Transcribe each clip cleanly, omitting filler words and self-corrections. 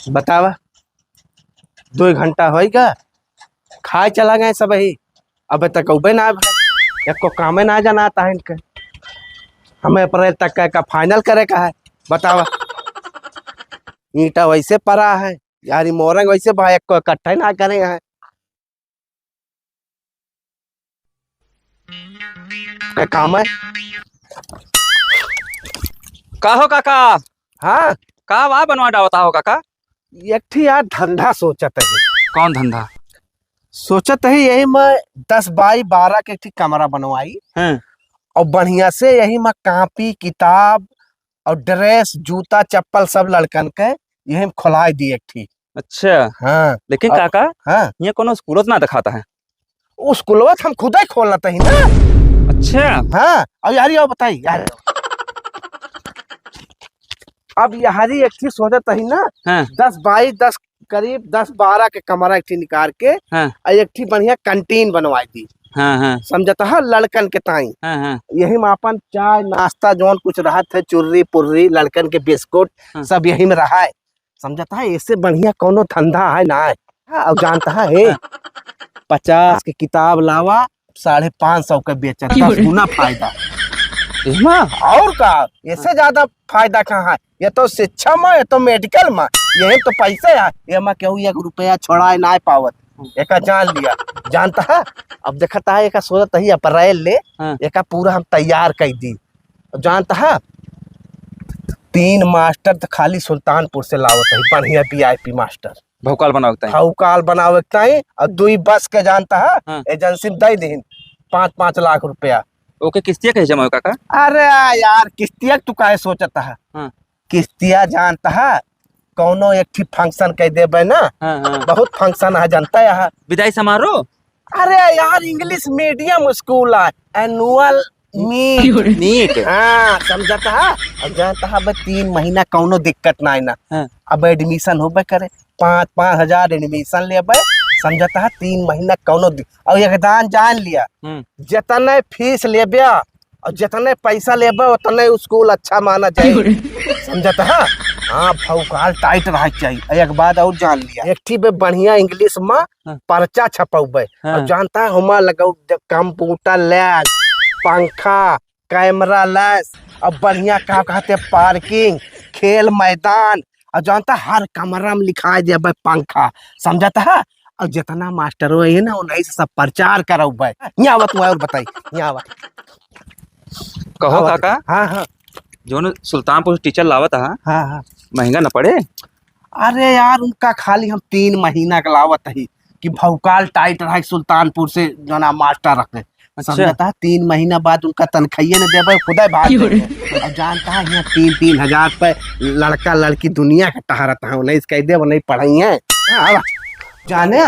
बतावा 2 घंटा होगा खाए चला गए सब ही। अब तक उबे ना भाई एको कामे ना जाना आता है इनके। हमें अप्रैल तक का फाइनल करे का है। बतावा ईटा वैसे पड़ा है यार, मोरंग वैसे भाई एको इकट्ठा ना करेगा है। काम है। का हो काका? हाँ का वाह बनवा डावता हो काका? एक थी यार धंधा सोचत है। कौन धंधा? सोचत है यही मैं 10 बाई 12 के ठीक कमरा बनवाई हैं? और बढ़िया से यही मैं कॉपी किताब और ड्रेस जूता चप्पल सब लड़कन के यही में खोलाई दी एक थी। अच्छा, हाँ लेकिन और- काका हाँ ये कोनो स्कूल ना दिखाता है। उस स्कूलवा हम खुद ही खोलना था ना। अच्छा, हाँ अब यार ये बताई यार, अब यारी एक चीज सोचत ही ना। हाँ 10 बाई 10 करीब 10-12 के कमरा एक थी निकाल के हाँ और एक थी बढ़िया कैंटीन बनवाई दी। हाँ हाँ समझता है लड़कन के ताई हाँ हाँ यही में अपन चाय नाश्ता जौन कुछ रहा थे चुर्री पुर्री लड़कन के बिस्कुट हाँ। सब यही में रहा है। समझता है इससे बढ़िया कोनो धंधा है ना है। हाँ, अब जानता है 50 की किताब लावा 550 के बेचा 10 गुना फायदा। इमा और का इससे ज्यादा फायदा कहाँ है? ये तो शिक्षा में ये तो मेडिकल में यही तो पैसे है। ये में केहू 1 रुपया छोड़ा ना पावत एक जान लिया। जानता है अब देखता है एक सोचत ही अप्रैल ले हाँ। एक पूरा हम तैयार कर दी। जानता है 3 मास्टर तो खाली सुल्तानपुर से लावत है बढ़िया VIP मास्टर भौकाल बनावता है। हौकाल बनावे ताई और 2 बस के जानता है हाँ। एजेंसी में दे दीन 5-5 लाख रुपया। ओके किस्तिया कैसे जमा हो काका? अरे यार किस्तिया तू काहे सोचता है? हाँ किस्तिया जानता है कौनो एक ठीक फंक्शन कह देबे ना। हाँ हाँ बहुत फंक्शन है जानता है। विदाई समारोह अरे यार इंग्लिश मीडियम स्कूल है एनुअल मीट। हाँ समझता है। अब जानता है अब 3 महीना कौनो दिक्कत ना है ना। हाँ। अब एडमिशन होबे करे 5-5 हजार एडमिशन लेबे। समझता है 3 महीना कौनो और एकदम जान लिया जितने फीस लेबे और जितने पैसा लेबे उतने स्कूल अच्छा माना जाए। समझता है। हाँ भौकाल टाइट रह चाहिए। एक बात और जान लिया एक ठीक बढ़िया इंग्लिश में पर्चा छपौबे और जानता है हुमा लगाऊ कंप्यूटर लैब पंखा कैमरा लैस और बढ़िया का कहते पार्किंग खेल मैदान और जानता हर कमरा में लिखाई देबे पंखा। समझता है और जितना मास्टर है ना उन्हीं से सब प्रचार करौबे। यहाँ आवत और बताई यहाँ आवत कहो काका। हाँ हाँ जो सुल्तानपुर टीचर लावत है हाँ हाँ। महंगा न पड़े? अरे यार उनका खाली हम 3 महीना का लावत है कि भौकाल टाइट रहा सुल्तानपुर से जो ना मास्टर रखे। समझता है 3 महीना बाद उनका तनख्वाह न देवे खुदा भाग देवे। अब जानता है यहाँ 3-3 हजार पे लड़का लड़की दुनिया का टहरता है उन्हें कह दे वो नहीं पढ़ाई है। जाने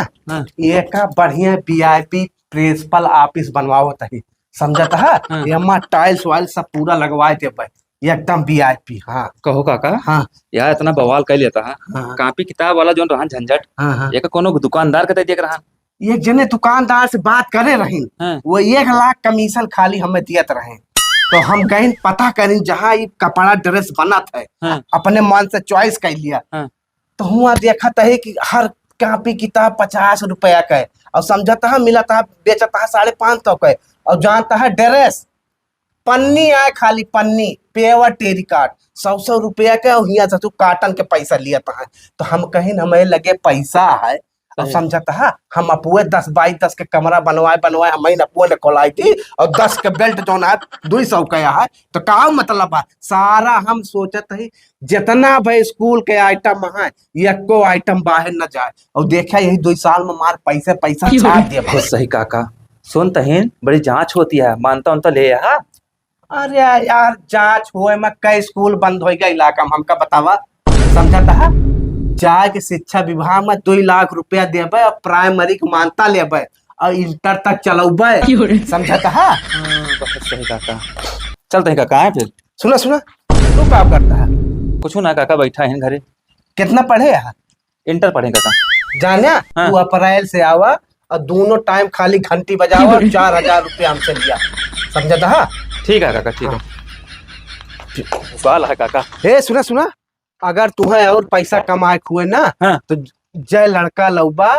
एक का बढ़िया VIP प्रिंसिपल ऑफिस बनवावत है। समझता है यहाँ टाइल्स वाइल्स सब पूरा लगवाए देवे एकदम VIP। हाँ कहो काका। हाँ यार इतना बवाल कर लेता है। हाँ। कॉपी किताब वाला जो रहन झंझट हाँ एक कोनो दुकानदार के देख रहा। एक जने दुकानदार से बात करे रही वो 1 लाख कमीशन खाली हमें दियत रहे। तो हम गए पता करी जहाँ ये कपड़ा ड्रेस बनत है अपने मन से चॉइस कर लिया। तो हुआ देखा है कि हर कॉपी किताब 50 रुपया का है और समझता है मिलता है बेचता है 550 का और जानता है ड्रेस पन्नी आए खाली पन्नी पेवर टेरिकाट 100 रुपया का और यहाँ से तू काटन के पैसा लिया है। तो हम कहीं हमें लगे पैसा है और समझता है हम अपुए 10 बाई 10 के कमरा बनवाए हमें अपुए ने खोलाई थी और 10 के बेल्ट जो है 200 का है। तो का मतलब है सारा हम सोचत है जितना भाई स्कूल के आइटम है एको आइटम बाहर न जाए और देखा यही 2 साल में मार पैसा छाप दिया। बहुत सही काका। सुन तहीन बड़ी जांच होती है मानता उनता ले यहाँ। अरे यार जांच हुए में कई स्कूल बंद हो गया इलाका में हमका बतावा। समझता है जाए के शिक्षा विभाग में 2 लाख रुपया देबे और प्राइमरी के मानता लेबे और इंटर तक चलौबे। समझता है। बहुत सही काका। चलते हैं काका है फिर। सुना तू क्या करता है? कुछ ना काका बैठा है घरे। कितना पढ़े है? इंटर पढ़े काका। जाने तू अप्रैल से आवा और दोनों टाइम खाली घंटी बजावा 4000 रुपया हमसे लिया। समझता है। ठीक है काका ठीक है। बाल है काका। ए सुना अगर तुम्हें और पैसा कमाए हुए ना हाँ। तो जय लड़का लौबा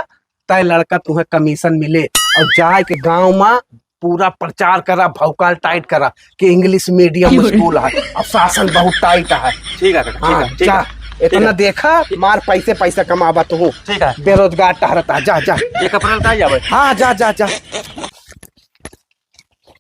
तय लड़का तुम्हें कमीशन मिले और जाए के गांव में पूरा प्रचार करा, भौकाल टाइट करा कि इंग्लिश मीडियम स्कूल है, अब शासन बहुत टाइट है। ठीक है काका, हाँ, ठीक जा है। इतना देखा मार पैसा कमावा तू ठीक है। बेरोजगार टहरता, जा जा। ये कपड़ा लता जावे। हाँ जा जा जा।